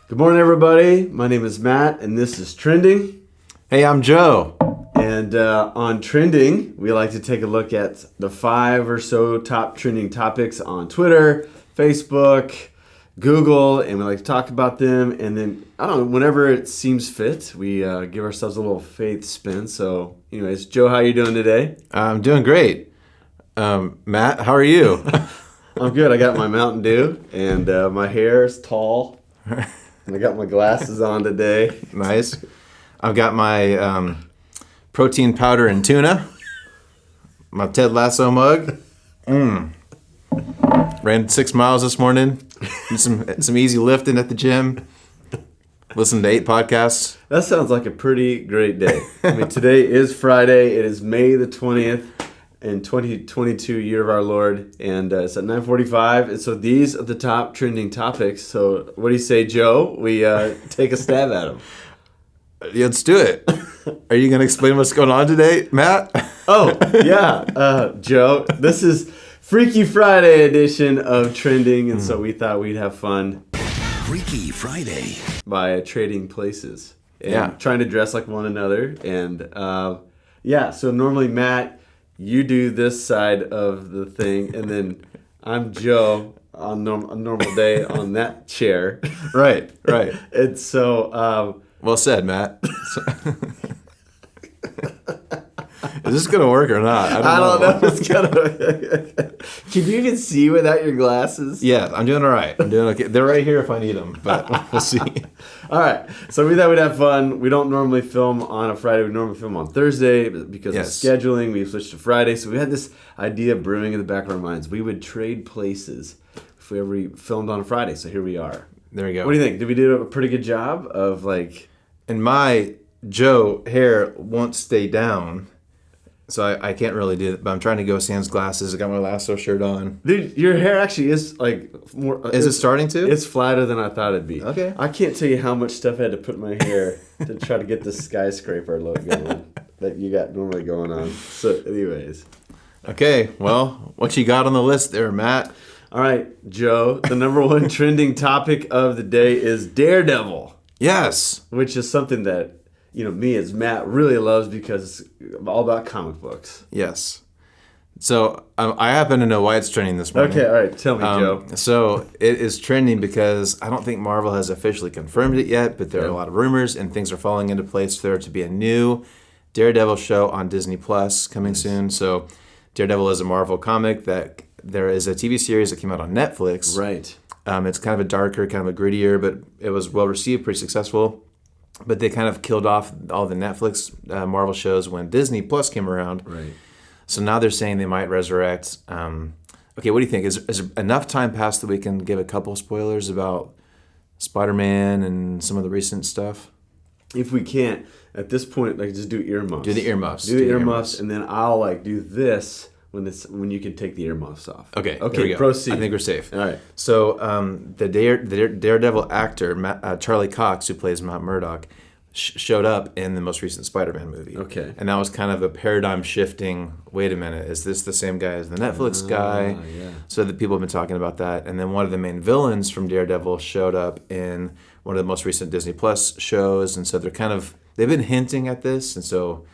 Good morning, everybody. My name is Matt, and this is Trending. Hey, I'm Joe. And on Trending, we like to take a look at the 5 or so top trending topics on Twitter, Facebook, Google, and we like to talk about them. And then, I don't know, whenever it seems fit, we give ourselves a little faith spin. So, anyways, Joe, how you doing today? I'm doing great. Matt, how are you? I'm good. I got my Mountain Dew, and my hair is tall. And I got my glasses on today. Nice. I've got my protein powder and tuna. My Ted Lasso mug. Ran 6 miles this morning. Did some easy lifting at the gym. Listened to 8 podcasts. That sounds like a pretty great day. I mean, today is Friday. It is May the 20th in 2022, year of our Lord. And it's at 9:45. And so these are the top trending topics. So what do you say, Joe? We take a stab at them. Yeah, let's do it. Are you going to explain what's going on today, Matt? Oh, yeah. Joe, this is Freaky Friday edition of Trending. And so we thought we'd have fun. Freaky Friday. By trading places. And trying to dress like one another. And so normally, Matt, you do this side of the thing. And then I'm Joe on a normal day on that chair. Right. And so... well said, Matt. Is this going to work or not? I don't know. It's gonna... Can you even see without your glasses? Yeah, I'm doing all right. I'm doing okay. They're right here if I need them, but we'll see. All right. So we thought we'd have fun. We don't normally film on a Friday. We normally film on Thursday because of scheduling. We switched to Friday. So we had this idea brewing in the back of our minds. We would trade places if we ever filmed on a Friday. So here we are. There we go. What do you think? Did we do a pretty good job of like... And my Joe hair won't stay down, so I can't really do it. But I'm trying to go sans glasses. I got my Lasso shirt on. Dude, your hair actually is like more... Is it starting to? It's flatter than I thought it'd be. Okay. I can't tell you how much stuff I had to put in my hair to try to get this skyscraper look going that you got normally going on. So anyways. Okay, well, what you got on the list there, Matt? All right, Joe, the number one trending topic of the day is Daredevil. Yes. Which is something that, me as Matt really loves because it's all about comic books. Yes. So I happen to know why it's trending this morning. Okay, all right, tell me, Joe. So it is trending because I don't think Marvel has officially confirmed it yet, but there are a lot of rumors and things are falling into place for there to be a new Daredevil show on Disney Plus coming soon. So Daredevil is a Marvel comic that there is a TV series that came out on Netflix. Right. It's kind of a darker, kind of a grittier, but it was well received, pretty successful. But they kind of killed off all the Netflix Marvel shows when Disney Plus came around. Right. So now they're saying they might resurrect. Okay, what do you think? Is there enough time passed that we can give a couple spoilers about Spider-Man and some of the recent stuff? If we can't, at this point, just do earmuffs. Do the earmuffs. Do the earmuffs, and then I'll do this when you can take the earmuffs off. Okay, we go. Proceed. I think we're safe. All right. So the Daredevil actor, Charlie Cox, who plays Matt Murdock, showed up in the most recent Spider-Man movie. Okay. And that was kind of a paradigm shifting, wait a minute, is this the same guy as the Netflix guy? Yeah. So that people have been talking about that. And then one of the main villains from Daredevil showed up in one of the most recent Disney Plus shows. And so they've been hinting at this. And so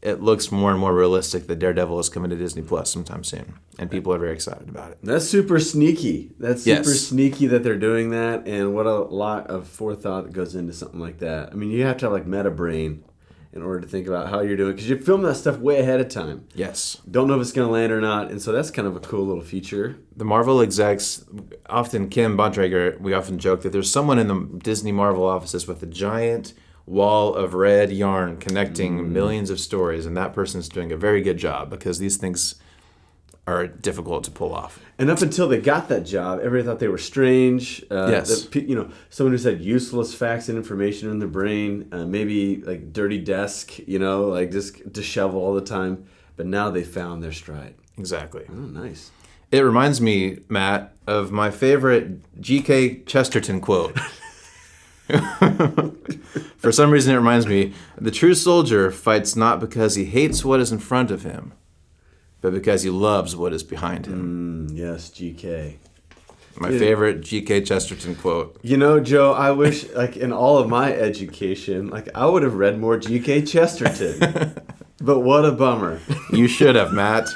it looks more and more realistic that Daredevil is coming to Disney Plus sometime soon. And people are very excited about it. That's super sneaky. That's super sneaky that they're doing that, and what a lot of forethought goes into something like that. I mean, you have to have meta brain in order to think about how you're doing, because you film that stuff way ahead of time. Yes. Don't know if it's going to land or not, and so that's kind of a cool little feature. The Marvel execs, often Kim Bontrager, we often joke that there's someone in the Disney Marvel offices with a giant wall of red yarn connecting millions of stories, and that person's doing a very good job because these things are difficult to pull off. And up until they got that job, everybody thought they were strange. Yes. Someone who said useless facts and information in their brain, maybe dirty desk, just disheveled all the time. But now they found their stride. Exactly. Oh, nice. It reminds me, Matt, of my favorite G.K. Chesterton quote. For some reason, it reminds me, the true soldier fights not because he hates what is in front of him, but because he loves what is behind him. Yes, GK. My favorite G.K. Chesterton quote. You know, Joe, I wish, like, in all of my education, like, I would have read more G.K. Chesterton. But what a bummer. You should have, Matt.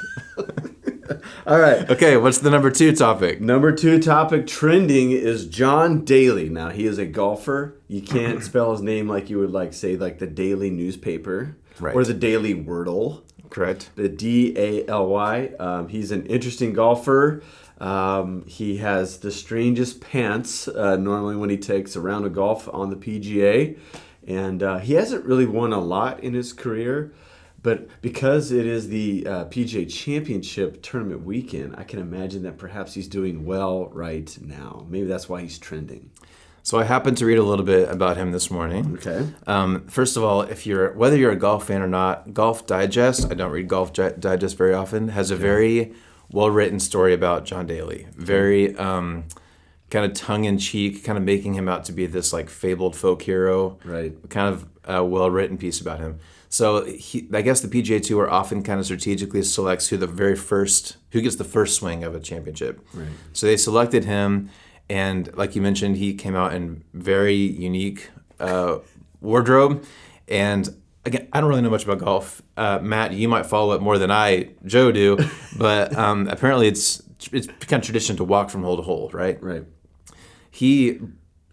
All right. Okay, what's the number 2 topic? Number 2 topic trending is John Daly. Now, he is a golfer. You can't spell his name like you would, like, say, like the Daily newspaper. Right. Or the Daily Wordle. Correct. The Daly. He's an interesting golfer. He has the strangest pants normally when he takes a round of golf on the PGA. And he hasn't really won a lot in his career. But because it is the PGA Championship tournament weekend, I can imagine that perhaps he's doing well right now. Maybe that's why he's trending. So I happened to read a little bit about him this morning. Okay. First of all, whether you're a golf fan or not, Golf Digest, I don't read Golf Digest very often, has a very well-written story about John Daly. Very kind of tongue-in-cheek, kind of making him out to be this like fabled folk hero. Right. Kind of a well-written piece about him. So I guess the PGA Tour often kind of strategically selects who gets the first swing of a championship. Right. So they selected him, and like you mentioned, he came out in very unique wardrobe. And again, I don't really know much about golf. Matt, you might follow it more than Joe do, but apparently it's kind of tradition to walk from hole to hole, right? Right. He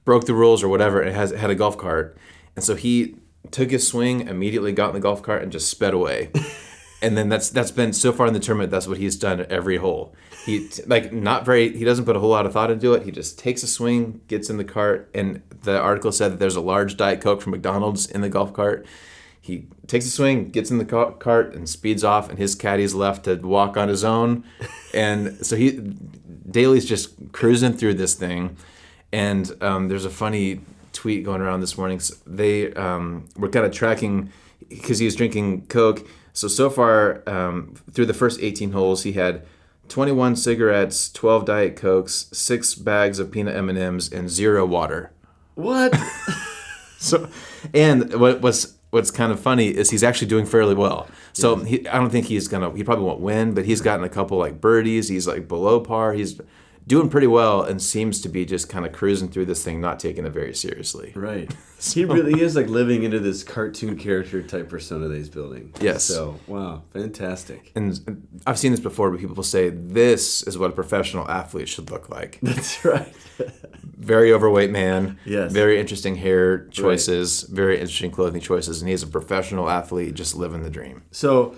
broke the rules or whatever and had a golf cart, and so he took his swing, immediately got in the golf cart, and just sped away. And then that's been so far in the tournament. That's what he's done at every hole. He doesn't put a whole lot of thought into it. He just takes a swing, gets in the cart, and the article said that there's a large Diet Coke from McDonald's in the golf cart. He takes a swing, gets in the cart, and speeds off. And his caddy's left to walk on his own. And so Daly's just cruising through this thing. And there's a funny tweet going around this morning. So they were kind of tracking because he was drinking Coke. So far, through the first 18 holes, he had 21 cigarettes, 12 Diet Cokes, 6 bags of peanut M&Ms, and 0 water. What? And what's kind of funny is he's actually doing fairly well. So I don't think he probably won't win, but he's gotten a couple like birdies. He's like below par. He's doing pretty well and seems to be just kind of cruising through this thing, not taking it very seriously. Right. He really is like living into this cartoon character type persona that he's building. Yes. So, wow, fantastic. And I've seen this before, but people will say, this is what a professional athlete should look like. That's right. Very overweight man. Yes. Very interesting hair choices, very interesting clothing choices, and he's a professional athlete just living the dream. So,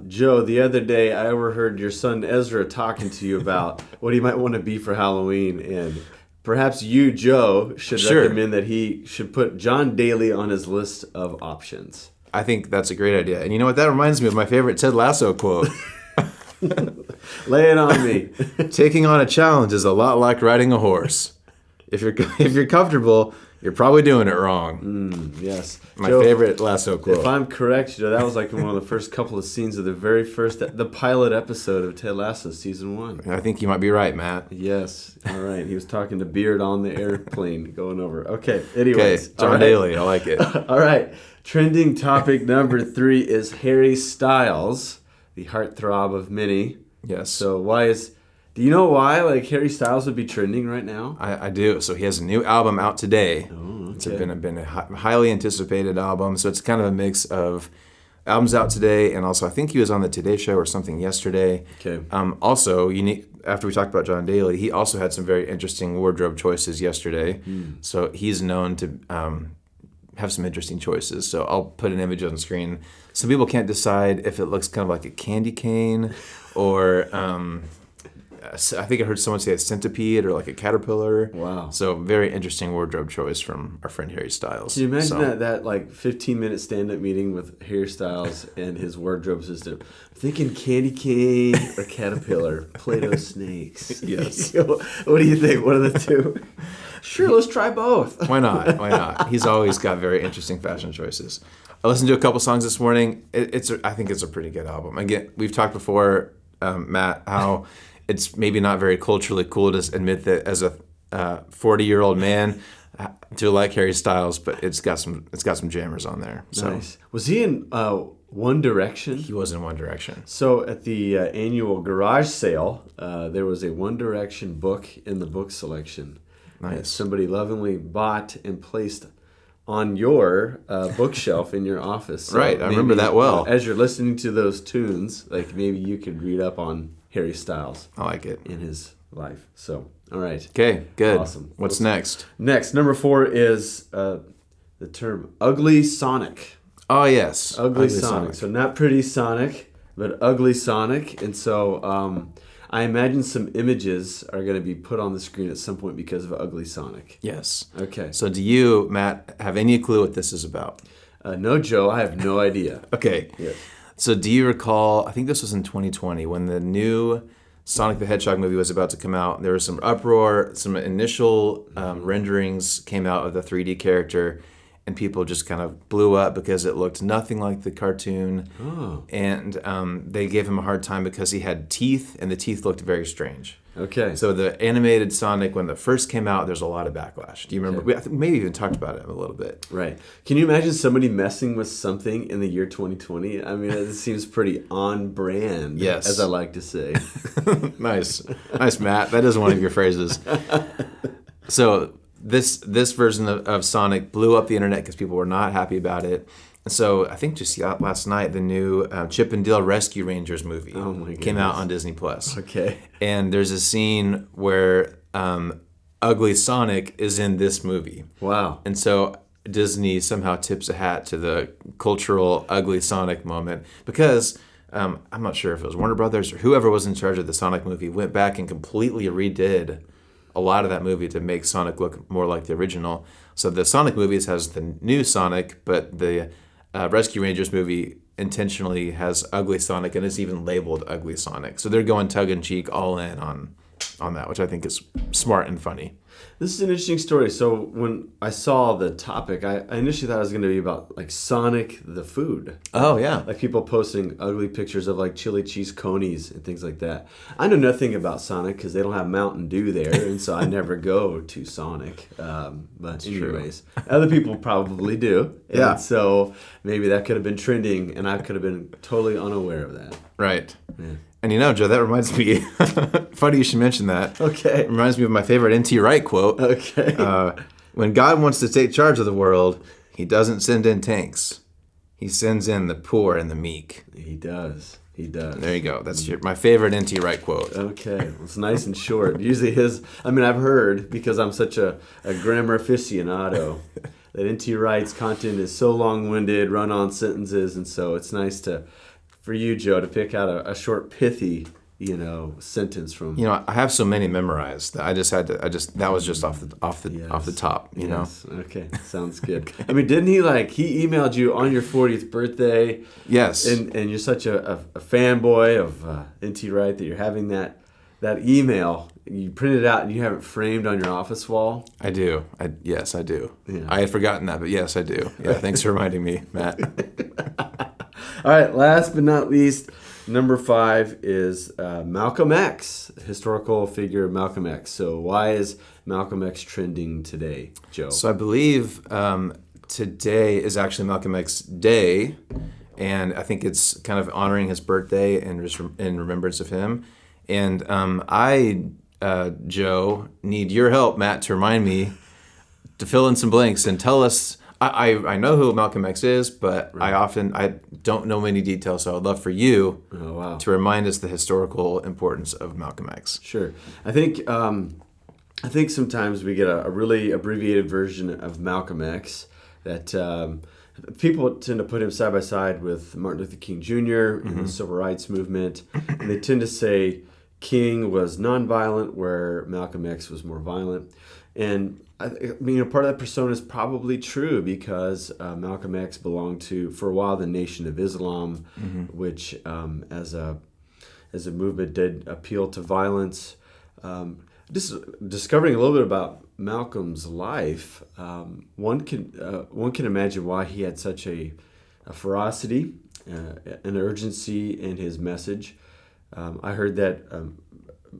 Joe, the other day I overheard your son Ezra talking to you about what he might want to be for Halloween, and perhaps you, Joe, should recommend that he should put John Daly on his list of options. I think that's a great idea. And you know what? That reminds me of my favorite Ted Lasso quote. Lay it on me. Taking on a challenge is a lot like riding a horse. If you're comfortable, you're probably doing it wrong. Yes. My Joe, favorite Lasso quote. If I'm correct, Joe, that was like in one of the first couple of scenes of the pilot episode of Ted Lasso season 1. I think you might be right, Matt. Yes. All right. He was talking to Beard on the airplane going over. Okay. Anyways. Okay. John Daly. I like it. All right. Trending topic number 3 is Harry Styles, the heartthrob of many. Yes. So do you know why like Harry Styles would be trending right now? I do. So he has a new album out today. Oh, okay. It's been a highly anticipated album. So it's kind of a mix of albums out today, and also I think he was on the Today Show or something yesterday. Okay. Also, unique. After we talked about John Daly, he also had some very interesting wardrobe choices yesterday. So he's known to have some interesting choices. So I'll put an image on the screen. Some people can't decide if it looks kind of like a candy cane or I think I heard someone say a centipede or like a caterpillar. Wow. So very interesting wardrobe choice from our friend Harry Styles. Can you imagine that like 15-minute stand-up meeting with Harry Styles and his wardrobe system? I'm thinking candy cane or caterpillar, Play-Doh snakes. Yes. What do you think? One of the two? Sure, let's try both. Why not? Why not? He's always got very interesting fashion choices. I listened to a couple songs this morning. I think it's a pretty good album. Again, we've talked before, Matt, how it's maybe not very culturally cool to admit that as a 40-year-old man to like Harry Styles, but it's got some jammers on there. So. Nice. Was he in One Direction? He was in One Direction. So at the annual garage sale, there was a One Direction book in the book selection. Nice. That somebody lovingly bought and placed on your bookshelf in your office. So right, I remember that well. As you're listening to those tunes, like maybe you could read up on Harry Styles. I like it. In his life. So, all right. Okay, good. Awesome. What's next? Next, number 4 is the term ugly Sonic. Oh, yes. Ugly Sonic. So not pretty Sonic, but ugly Sonic. And so I imagine some images are going to be put on the screen at some point because of ugly Sonic. Yes. Okay. So do you, Matt, have any clue what this is about? No, Joe. I have no idea. Okay. Yes. So do you recall, I think this was in 2020, when the new Sonic the Hedgehog movie was about to come out. There was some uproar, some initial renderings came out of the 3D character, and people just kind of blew up because it looked nothing like the cartoon. Oh. And they gave him a hard time because he had teeth, and the teeth looked very strange. Okay. So the animated Sonic, when it first came out, there's a lot of backlash. Do you remember? Okay. I think we maybe even talked about it a little bit. Right. Can you imagine somebody messing with something in the year 2020? I mean, it seems pretty on brand, Yes. as I like to say. Nice, Matt. That is one of your phrases. So this version of Sonic blew up the internet because people were not happy about it. And so I think just last night the new Chip and Dale Rescue Rangers movie came out on Disney Plus. Okay. And there's a scene where ugly Sonic is in this movie. Wow. And so Disney somehow tips a hat to the cultural ugly Sonic moment because I'm not sure if it was Warner Brothers or whoever was in charge of the Sonic movie went back and completely redid a lot of that movie to make Sonic look more like the original. So the Sonic movies has the new Sonic, but the Rescue Rangers movie intentionally has ugly Sonic and is even labeled ugly Sonic. So they're going tongue-in-cheek all in on that, which I think is smart and funny. This is an interesting story. So when I saw the topic, I initially thought it was going to be about like Sonic the food. Oh, yeah. Like people posting ugly pictures of like chili cheese conies and things like that. I know nothing about Sonic because they don't have Mountain Dew there, and so I never go to Sonic. But anyways, other people probably do. Yeah. And so maybe that could have been trending, and I could have been totally unaware of that. Right. Yeah. And you know, Joe, that reminds me, funny you should mention that. Okay. It reminds me of my favorite N.T. Wright quote. Okay. When God wants to take charge of the world, he doesn't send in tanks. He sends in the poor and the meek. He does. He does. There you go. That's my favorite N.T. Wright quote. Okay. Well, it's nice and short. Usually I've heard, because I'm such a grammar aficionado, that N.T. Wright's content is so long-winded, run-on sentences, and so it's nice for you, Joe, to pick out a short, pithy, sentence from. I have so many memorized that that was just off the top, you know. Okay, sounds good. I mean, didn't he he emailed you on your 40th birthday? Yes. And you're such a fanboy of N.T. Wright that you're having that email. You print it out and you have it framed on your office wall. I do. Yes, I do. Yeah. I had forgotten that, but yes, I do. Yeah, thanks for reminding me, Matt. All right, last but not least, number 5 is Malcolm X, historical figure Malcolm X. So why is Malcolm X trending today, Joe? So I believe today is actually Malcolm X Day, and I think it's kind of honoring his birthday and just in remembrance of him. And Joe, need your help, Matt, to remind me to fill in some blanks and tell us. I know who Malcolm X is, but right. I don't know many details, so I'd love for you to remind us the historical importance of Malcolm X. Sure. I think sometimes we get a really abbreviated version of Malcolm X that people tend to put him side by side with Martin Luther King Jr. in the Civil Rights Movement. And they tend to say King was nonviolent, where Malcolm X was more violent. And I mean, part of that persona is probably true because Malcolm X belonged to, for a while, the Nation of Islam, which, as a movement, did appeal to violence. Just discovering a little bit about Malcolm's life, one can imagine why he had such a ferocity, an urgency in his message. I heard that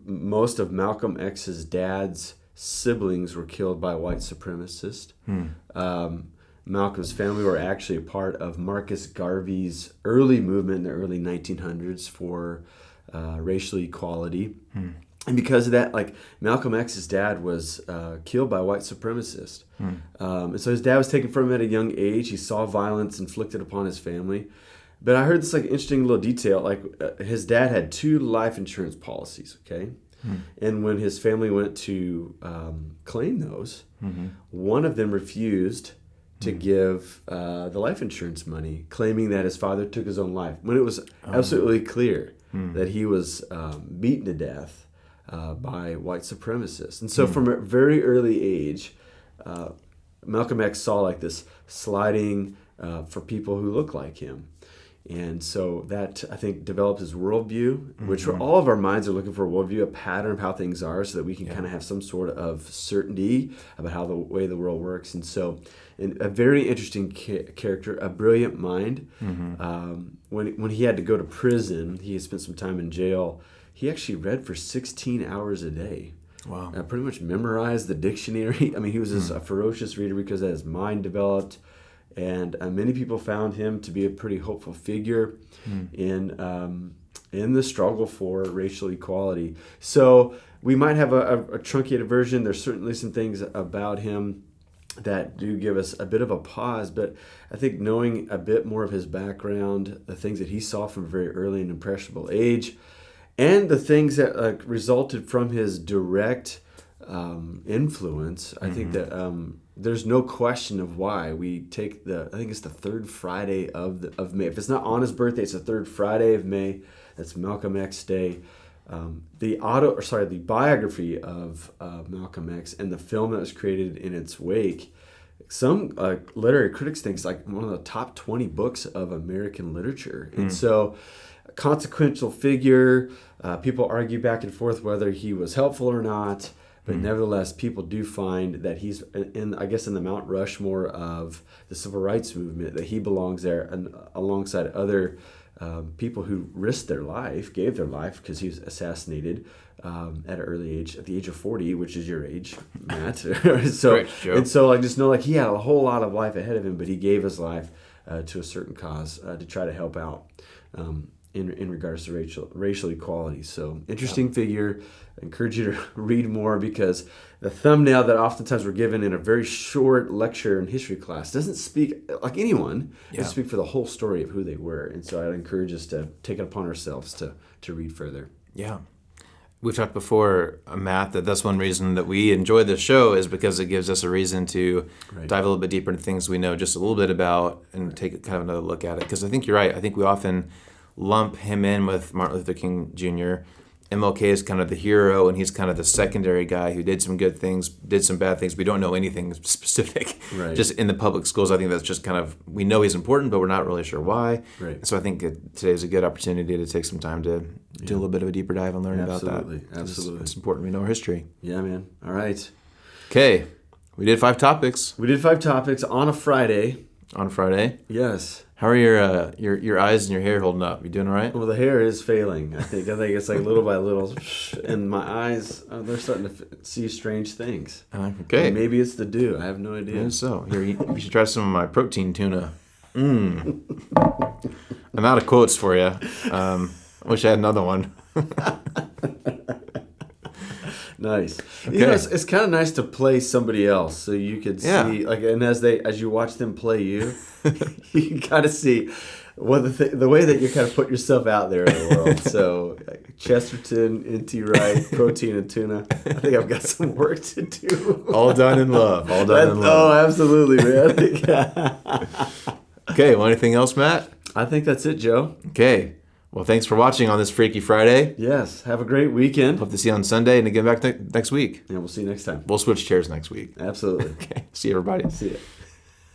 most of Malcolm X's dad's siblings were killed by white supremacists. Malcolm's family were actually a part of Marcus Garvey's early movement in the early 1900s for racial equality. And because of that, like Malcolm X's dad was killed by a white supremacist. And so his dad was taken from him at a young age. He saw violence inflicted upon his family. But I heard this like interesting little detail. Like his dad had 2 life insurance policies, okay? And when his family went to claim those, one of them refused to give the life insurance money, claiming that his father took his own life, when it was absolutely clear that he was beaten to death by white supremacists. And so from a very early age, Malcolm X saw like this sliding for people who look like him. And so that, I think, developed his worldview, which for all of our minds are looking for a worldview, a pattern of how things are, so that we can kind of have some sort of certainty about how the way the world works. And so a very interesting character, a brilliant mind. When he had to go to prison, he had spent some time in jail. He actually read for 16 hours a day. Wow. Pretty much memorized the dictionary. I mean, he was just a ferocious reader because his mind developed. And many people found him to be a pretty hopeful figure in the struggle for racial equality. So we might have a truncated version. There's certainly some things about him that do give us a bit of a pause, but I think knowing a bit more of his background, the things that he saw from a very early and impressionable age, and the things that resulted from his direct influence, I think that there's no question of why we take I think it's the third Friday of May. If it's not on his birthday, it's the third Friday of May. That's Malcolm X Day. The biography of Malcolm X and the film that was created in its wake, some literary critics think it's like one of the top 20 books of American literature. And so, a consequential figure. People argue back and forth whether he was helpful or not. But nevertheless, people do find that he's in the Mount Rushmore of the civil rights movement, that he belongs there, and alongside other people who risked their life, gave their life, because he was assassinated at an early age, at the age of 40, which is your age, Matt. So just know he had a whole lot of life ahead of him, but he gave his life to a certain cause to try to help out in regards to racial equality. So interesting figure. I encourage you to read more, because the thumbnail that oftentimes we're given in a very short lecture in history class doesn't speak like anyone. It doesn't speak for the whole story of who they were. And so I'd encourage us to take it upon ourselves to read further. Yeah. We've talked before, Matt, that's one reason that we enjoy this show, is because it gives us a reason to dive a little bit deeper into things we know just a little bit about and take kind of another look at it. Because I think you're right. I think we often lump him in with Martin Luther King Jr. MLK is kind of the hero, and he's kind of the secondary guy who did some good things, did some bad things. We don't know anything specific. Right. Just in the public schools, I think that's just kind of, we know he's important, but we're not really sure why. Right. So I think today is a good opportunity to take some time to do a little bit of a deeper dive and learn about that. Absolutely. It's important we know our history. Yeah, man. All right. Okay. We did 5 topics. We did 5 topics on a Friday. On Friday? Yes. How are your eyes and your hair holding up? You doing all right? Well, the hair is failing. I think it's like little by little, and my eyes, they're starting to see strange things. Okay. And maybe it's the dew. I have no idea. Yeah, so here, you should try some of my protein tuna. I'm out of quotes for you. I wish I had another one. Nice. Okay. You know, it's kind of nice to play somebody else, so you could see, and as you watch them play you, you can kind of see the way that you kind of put yourself out there in the world. So Chesterton, N.T. Wright, protein and tuna. I think I've got some work to do. All done in love. All done in love. Oh, absolutely, man. Okay. Well, anything else, Matt? I think that's it, Joe. Okay. Well, thanks for watching on this Freaky Friday. Yes. Have a great weekend. Hope to see you on Sunday and again back next week. And we'll see you next time. We'll switch chairs next week. Absolutely. Okay. See you, everybody. See ya.